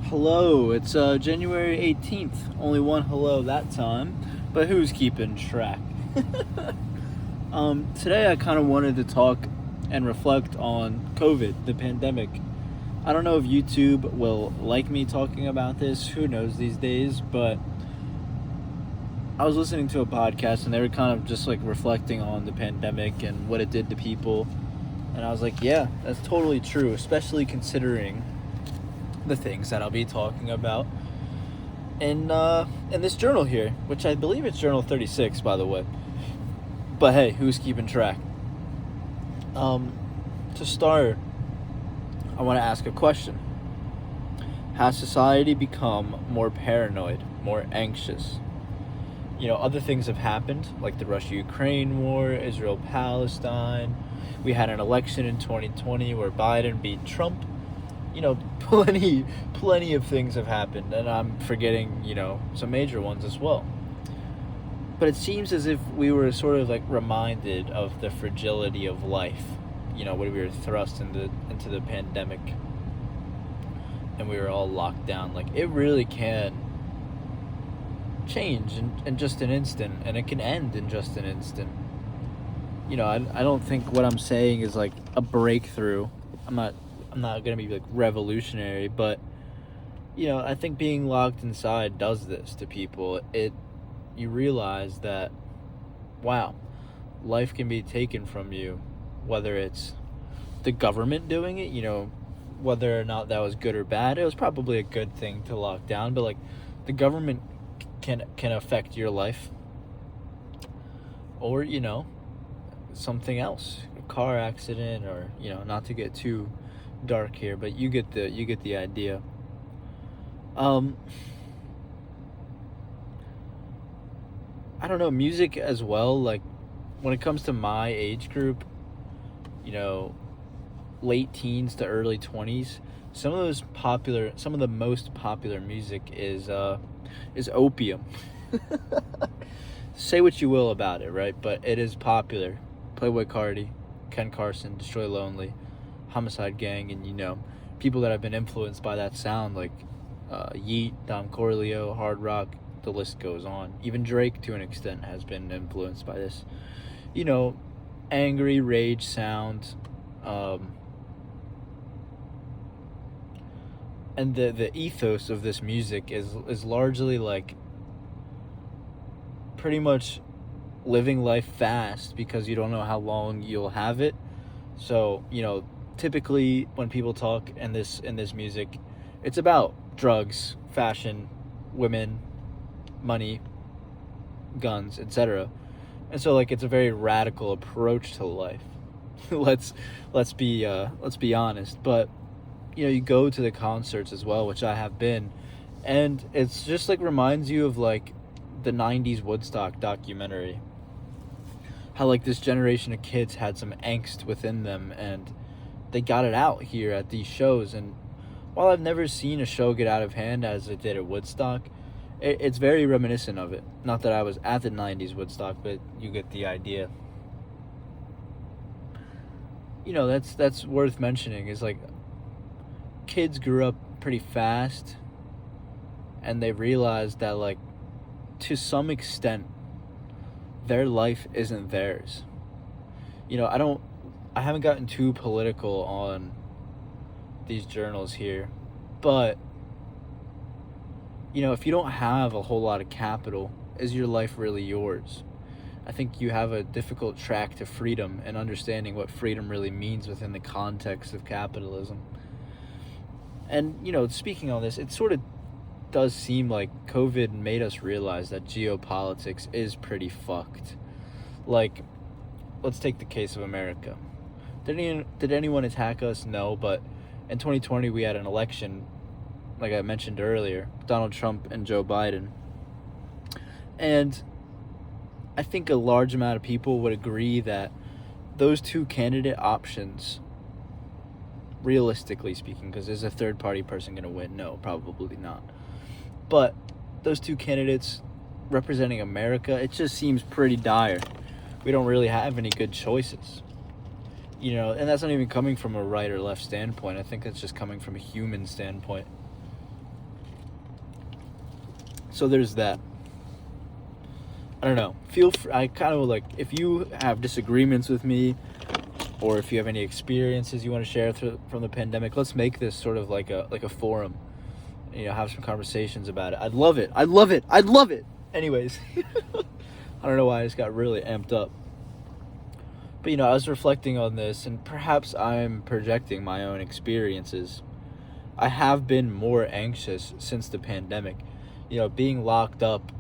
Hello, it's January 18th. Only one hello that time, but who's keeping track? Today I kind of wanted to talk and reflect on COVID, the pandemic. I don't know if YouTube will like me talking about this, who knows these days, but I was listening to a podcast and they were kind of just like reflecting on the pandemic and what it did to people. And I was like, yeah, that's totally true, especially considering the things that I'll be talking about in this journal here, which I believe it's journal 36, by the way. But hey, who's keeping track? To start, I want to ask a question. Has society become more paranoid, more anxious? Other things have happened, like the Russia-Ukraine war, Israel-Palestine. We had an election in 2020 where Biden beat Trump. Plenty of things have happened, and I'm forgetting, some major ones as well. But it seems as if we were sort of like reminded of the fragility of life, when we were thrust into the pandemic and we were all locked down. Like, it really can change in just an instant, and it can end in just an instant. I don't think what I'm saying is like a breakthrough. I'm not gonna be like revolutionary, but I think being locked inside does this to people. You realize that, wow, life can be taken from you, whether it's the government doing it, whether or not that was good or bad. It was probably a good thing to lock down, but like the government can affect your life, or something else, a car accident, or not to get too dark here, but you get the idea. I don't know, music as well. Like, when it comes to my age group, late teens to early 20s, some of the most popular music is opium. Say what you will about it, right? But it is popular. Playboy Cardi, Ken Carson, Destroy Lonely, Homicide Gang, and people that have been influenced by that sound, like Yeet, Dom Corleo, Hard Rock. The list goes on. Even Drake, to an extent, has been influenced by this, angry rage sound, and the ethos of this music is largely like pretty much living life fast because you don't know how long you'll have it. So typically when people talk in this music, it's about drugs, fashion, women, money, guns, etc. And so like it's a very radical approach to life. let's be honest. But you go to the concerts as well, which I have been, and it's just like reminds you of like the 90s Woodstock documentary. How like this generation of kids had some angst within them and they got it out here at these shows. And while I've never seen a show get out of hand as it did at Woodstock, it's very reminiscent of it. Not that I was at the 90s Woodstock, but you get the idea. That's worth mentioning, is like kids grew up pretty fast and they realized that, like, to some extent their life isn't theirs. I haven't gotten too political on these journals here, but if you don't have a whole lot of capital, is your life really yours? I think you have a difficult track to freedom and understanding what freedom really means within the context of capitalism. And speaking on this, it sort of does seem like COVID made us realize that geopolitics is pretty fucked. Like, let's take the case of America. Did anyone attack us? No, but in 2020 we had an election, like I mentioned earlier, Donald Trump and Joe Biden. And I think a large amount of people would agree that those two candidate options, realistically speaking, because is a third party person going to win? No, probably not. But those two candidates representing America, it just seems pretty dire. We don't really have any good choices. And that's not even coming from a right or left standpoint. I think that's just coming from a human standpoint. So there's that. I don't know. I kind of like, if you have disagreements with me, or if you have any experiences you want to share from the pandemic, let's make this sort of like a forum. You know, have some conversations about it. I'd love it. I'd love it. I'd love it. Anyways, I don't know why I just got really amped up. But you know, I was reflecting on this, and perhaps I'm projecting my own experiences. I have been more anxious since the pandemic. You know, being locked up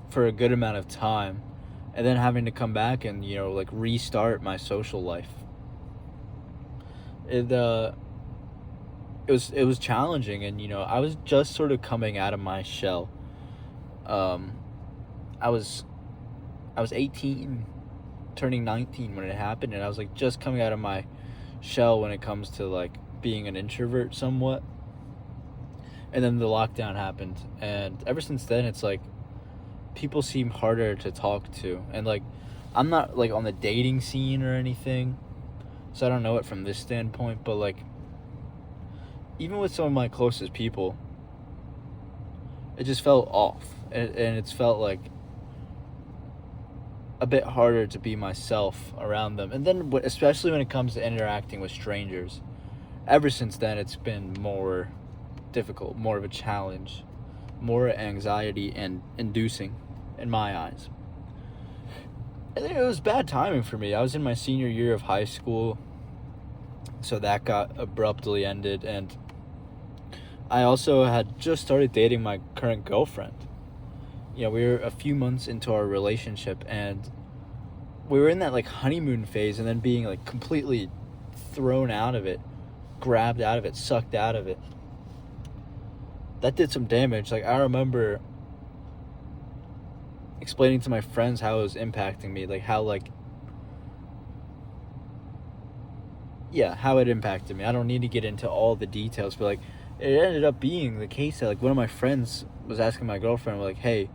for a good amount of time, and then having to come back and, you know, like restart my social life. It was challenging, and you know, I was just sort of coming out of my shell. Um, I was 18, turning 19 when it happened, and I was like just coming out of my shell when it comes to like being an introvert somewhat. And then the lockdown happened, and ever since then it's like people seem harder to talk to, and like I'm not like on the dating scene or anything, so I don't know it from this standpoint, but like even with some of my closest people, it just felt off, and it's felt like a bit harder to be myself around them. And then especially when it comes to interacting with strangers, ever since then it's been more difficult, more of a challenge, more anxiety and inducing in my eyes. I think it was bad timing for me. I was in my senior year of high school, so that got abruptly ended, and I also had just started dating my current girlfriend. You know, we were a few months into our relationship, and we were in that like honeymoon phase, and then being like completely thrown out of it, grabbed out of it, sucked out of it. That did some damage. Like, I remember explaining to my friends how it was impacting me, like how like, yeah, how it impacted me. I don't need to get into all the details, but like it ended up being the case that like one of my friends was asking my girlfriend, like, hey,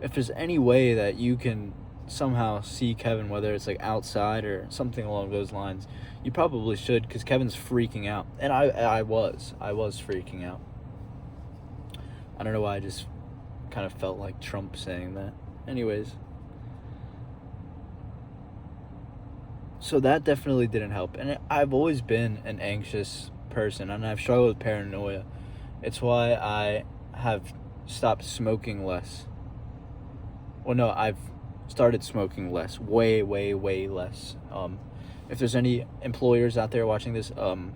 if there's any way that you can somehow see Kevin, whether it's like outside or something along those lines, you probably should, because Kevin's freaking out. And I was freaking out. I don't know why I just kind of felt like Trump saying that. Anyways, so that definitely didn't help. And I've always been an anxious person, and I've struggled with paranoia. It's why I have stopped smoking less. Well, no, I've started smoking less, way less. If there's any employers out there watching this, in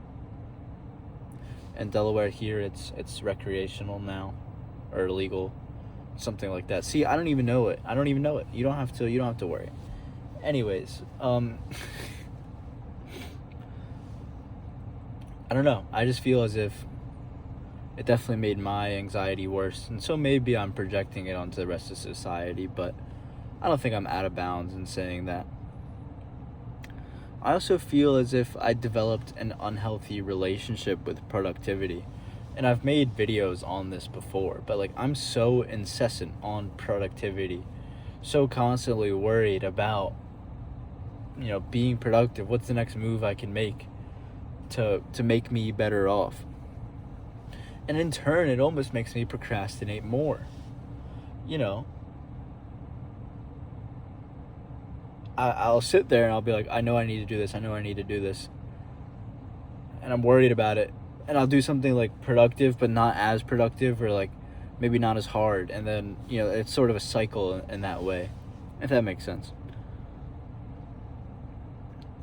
Delaware here, it's recreational now, or legal, something like that. See, I don't even know it. You don't have to worry. Anyways, I don't know. I just feel as if it definitely made my anxiety worse, and so maybe I'm projecting it onto the rest of society, but I don't think I'm out of bounds in saying that. I also feel as if I developed an unhealthy relationship with productivity. And I've made videos on this before, but like I'm so incessant on productivity, so constantly worried about, you know, being productive. What's the next move I can make to make me better off? And in turn, it almost makes me procrastinate more. You know, I'll sit there and I'll be like, I know I need to do this. And I'm worried about it. And I'll do something like productive, but not as productive, or like maybe not as hard. And then, you know, it's sort of a cycle in that way, if that makes sense.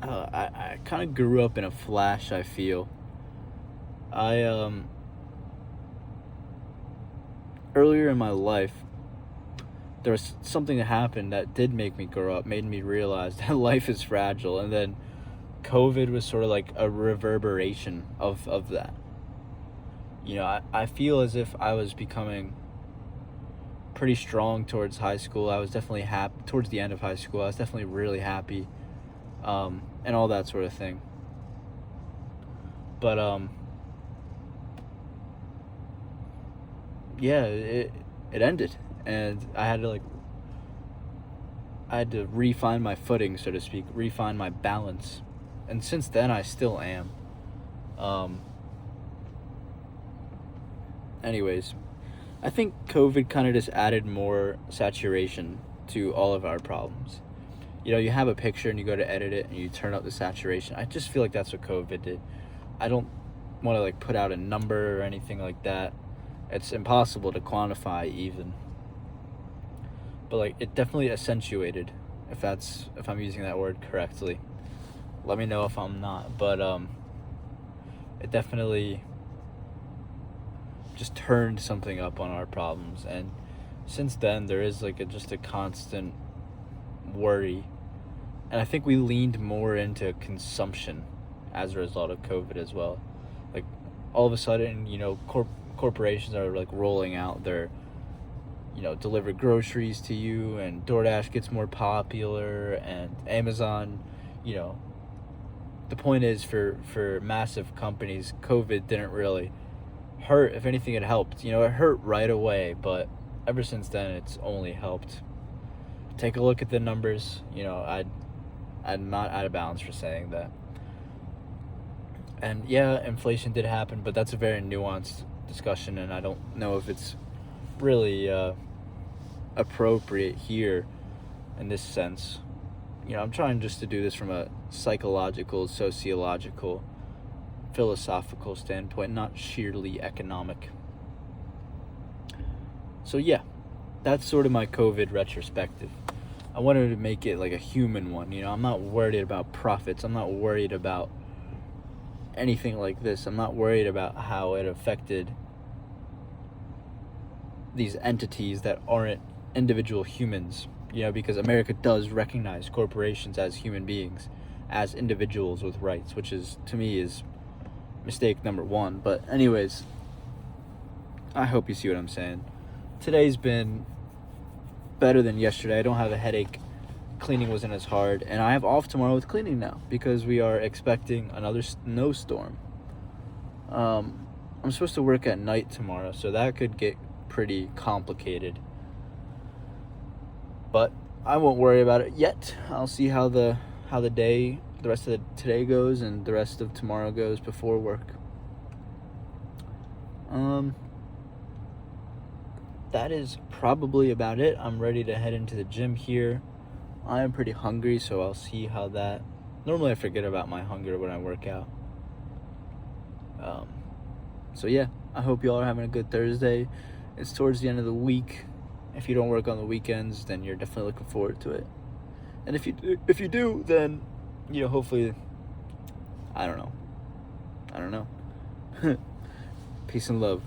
I kind of grew up in a flash, I feel. Earlier in my life, there was something that happened that did make me grow up, made me realize that life is fragile, and then COVID was sort of like a reverberation of that. You know, I feel as if I was becoming pretty strong towards high school. I was definitely happy towards the end of high school. I was definitely really happy, and all that sort of thing. But yeah, it ended, and I had to refine my footing, so to speak, refine my balance. And since then, I still am. Anyways, I think COVID kind of just added more saturation to all of our problems. You have a picture and you go to edit it and you turn up the saturation. I just feel like that's what COVID did. I don't want to like put out a number or anything like that. It's impossible to quantify even. But like it definitely accentuated, if I'm using that word correctly. Let me know if I'm not. But it definitely just turned something up on our problems, and since then there is like just a constant worry, and I think we leaned more into consumption as a result of COVID as well. Like all of a sudden, corporations are like rolling out their deliver groceries to you, and DoorDash gets more popular, and Amazon. The point is, for massive companies, COVID didn't really hurt. If anything, it helped. It hurt right away, but ever since then it's only helped. Take a look at the numbers. I'm not out of bounds for saying that. And yeah, inflation did happen, but that's a very nuanced discussion, and I don't know if it's really appropriate here in this sense. I'm trying just to do this from a psychological, sociological, philosophical standpoint, not sheerly economic. So yeah, that's sort of my COVID retrospective. I wanted to make it like a human one. I'm not worried about profits. I'm not worried about anything like this. I'm not worried about how it affected these entities that aren't individual humans, because America does recognize corporations as human beings, as individuals with rights, which is, to me, is mistake number one. But anyways, I hope you see what I'm saying. Today's been better than yesterday. I don't have a headache. Cleaning wasn't as hard, and I have off tomorrow with cleaning now because we are expecting another snowstorm. I'm supposed to work at night tomorrow, so that could get pretty complicated. But I won't worry about it yet. I'll see how the rest of today goes and the rest of tomorrow goes before work. That is probably about it. I'm ready to head into the gym here. I am pretty hungry, so I'll see how that... Normally I forget about my hunger when I work out. So yeah, I hope you all are having a good Thursday. It's towards the end of the week. If you don't work on the weekends, then you're definitely looking forward to it. And if you do, then hopefully, I don't know. Peace and love.